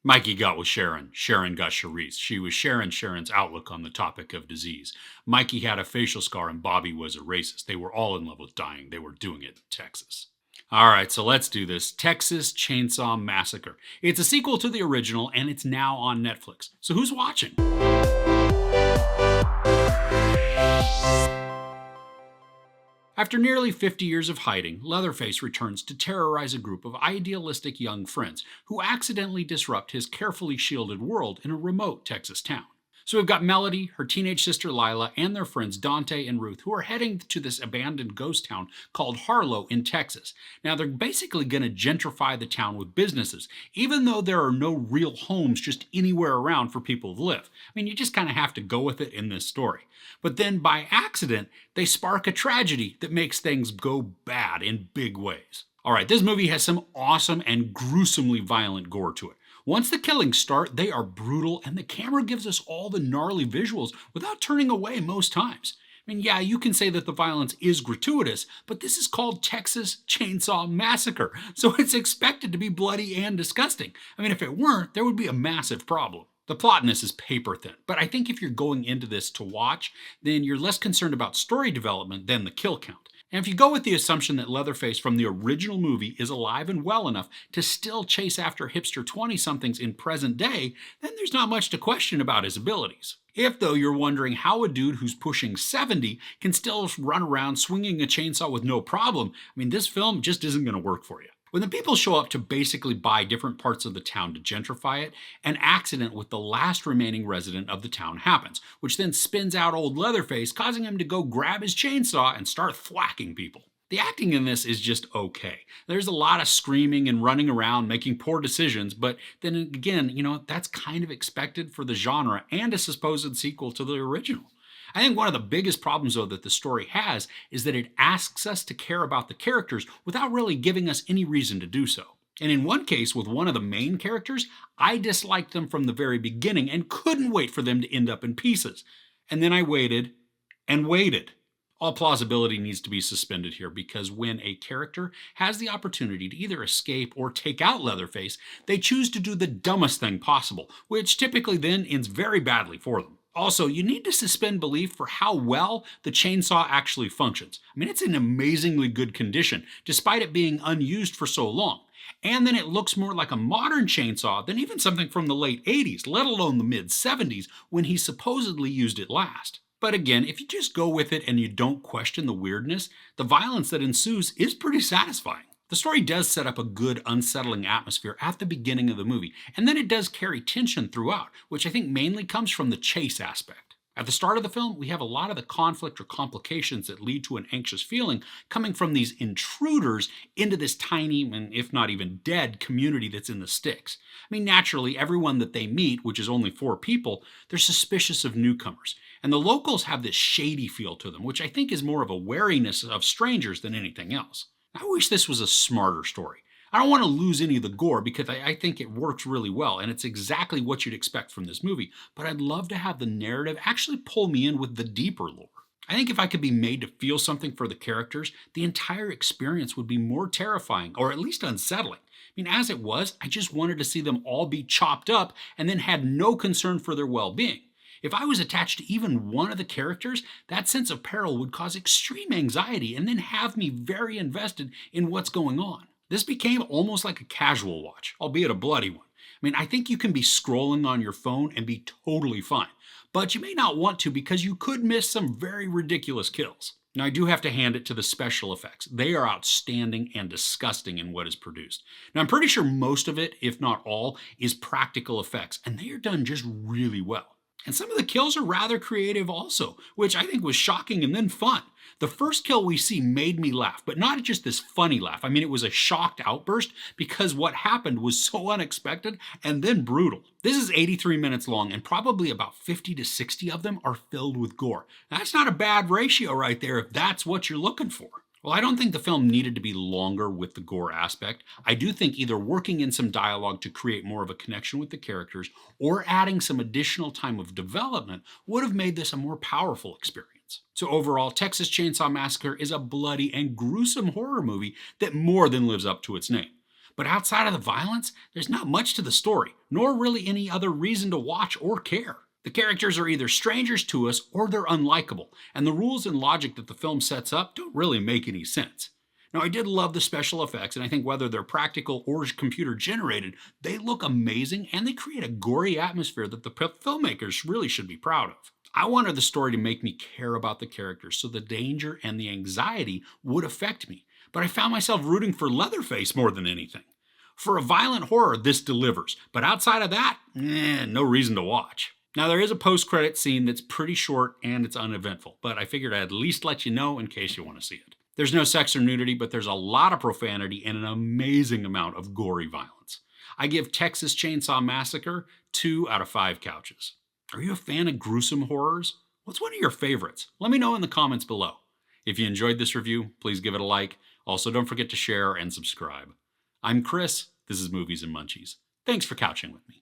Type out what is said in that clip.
Mikey got with Sharon. Sharon got Charisse. She was sharing Sharon's outlook on the topic of disease. Mikey had a facial scar and Bobby was a racist. They were all in love with dying. They were doing it in Texas. All right, so let's do this. Texas Chainsaw Massacre. It's a sequel to the original and it's now on Netflix. So who's watching? After nearly 50 years of hiding, Leatherface returns to terrorize a group of idealistic young friends who accidentally disrupt his carefully shielded world in a remote Texas town. So we've got Melody, her teenage sister Lila, and their friends Dante and Ruth, who are heading to this abandoned ghost town called Harlow in Texas. Now they're basically going to gentrify the town with businesses, even though there are no real homes just anywhere around for people to live. I mean, you just kind of have to go with it in this story. But then by accident, they spark a tragedy that makes things go bad in big ways. All right, this movie has some awesome and gruesomely violent gore to it. Once the killings start, they are brutal, and the camera gives us all the gnarly visuals without turning away most times. I mean, yeah, you can say that the violence is gratuitous, but this is called Texas Chainsaw Massacre, so it's expected to be bloody and disgusting. I mean, if it weren't, there would be a massive problem. The plot in this is paper thin, but I think if you're going into this to watch, then you're less concerned about story development than the kill count. And if you go with the assumption that Leatherface from the original movie is alive and well enough to still chase after hipster 20-somethings in present day, then there's not much to question about his abilities. If, though, you're wondering how a dude who's pushing 70 can still run around swinging a chainsaw with no problem, I mean, this film just isn't going to work for you. When the people show up to basically buy different parts of the town to gentrify it, an accident with the last remaining resident of the town happens, which then spins out old Leatherface, causing him to go grab his chainsaw and start thwacking people. The acting in this is just okay. There's a lot of screaming and running around, making poor decisions, but then again, that's kind of expected for the genre and a supposed sequel to the original. I think one of the biggest problems, though, that the story has is that it asks us to care about the characters without really giving us any reason to do so. And in one case, with one of the main characters, I disliked them from the very beginning and couldn't wait for them to end up in pieces. And then I waited and waited. All plausibility needs to be suspended here because when a character has the opportunity to either escape or take out Leatherface, they choose to do the dumbest thing possible, which typically then ends very badly for them. Also, you need to suspend belief for how well the chainsaw actually functions. I mean, it's in amazingly good condition, despite it being unused for so long. And then it looks more like a modern chainsaw than even something from the late 80s, let alone the mid 70s, when he supposedly used it last. But again, if you just go with it and you don't question the weirdness, the violence that ensues is pretty satisfying. The story does set up a good, unsettling atmosphere at the beginning of the movie, and then it does carry tension throughout, which I think mainly comes from the chase aspect. At the start of the film, we have a lot of the conflict or complications that lead to an anxious feeling coming from these intruders into this tiny, and if not even dead, community that's in the sticks. I mean, naturally, everyone that they meet, which is only 4 people, they're suspicious of newcomers. And the locals have this shady feel to them, which I think is more of a wariness of strangers than anything else. I wish this was a smarter story. I don't want to lose any of the gore because I think it works really well and it's exactly what you'd expect from this movie, but I'd love to have the narrative actually pull me in with the deeper lore. I think if I could be made to feel something for the characters, the entire experience would be more terrifying or at least unsettling. I mean, as it was, I just wanted to see them all be chopped up and then had no concern for their well-being. If I was attached to even one of the characters, that sense of peril would cause extreme anxiety and then have me very invested in what's going on. This became almost like a casual watch, albeit a bloody one. I mean, I think you can be scrolling on your phone and be totally fine, but you may not want to because you could miss some very ridiculous kills. Now, I do have to hand it to the special effects. They are outstanding and disgusting in what is produced. Now, I'm pretty sure most of it, if not all, is practical effects, and they are done just really well. And some of the kills are rather creative also, which I think was shocking and then fun. The first kill we see made me laugh, but not just this funny laugh. I mean, it was a shocked outburst because what happened was so unexpected and then brutal. This is 83 minutes long and probably about 50 to 60 of them are filled with gore. That's not a bad ratio right there if that's what you're looking for. Well, I don't think the film needed to be longer with the gore aspect. I do think either working in some dialogue to create more of a connection with the characters or adding some additional time of development would have made this a more powerful experience. So overall, Texas Chainsaw Massacre is a bloody and gruesome horror movie that more than lives up to its name. But outside of the violence, there's not much to the story, nor really any other reason to watch or care. The characters are either strangers to us or they're unlikable, and the rules and logic that the film sets up don't really make any sense. Now, I did love the special effects, and I think whether they're practical or computer generated, they look amazing and they create a gory atmosphere that the filmmakers really should be proud of. I wanted the story to make me care about the characters so the danger and the anxiety would affect me, but I found myself rooting for Leatherface more than anything. For a violent horror, this delivers, but outside of that, no reason to watch. Now, there is a post-credit scene that's pretty short and it's uneventful, but I figured I'd at least let you know in case you want to see it. There's no sex or nudity, but there's a lot of profanity and an amazing amount of gory violence. I give Texas Chainsaw Massacre 2 out of 5 couches. Are you a fan of gruesome horrors? What's one of your favorites? Let me know in the comments below. If you enjoyed this review, please give it a like. Also, don't forget to share and subscribe. I'm Chris. This is Movies and Munchies. Thanks for couching with me.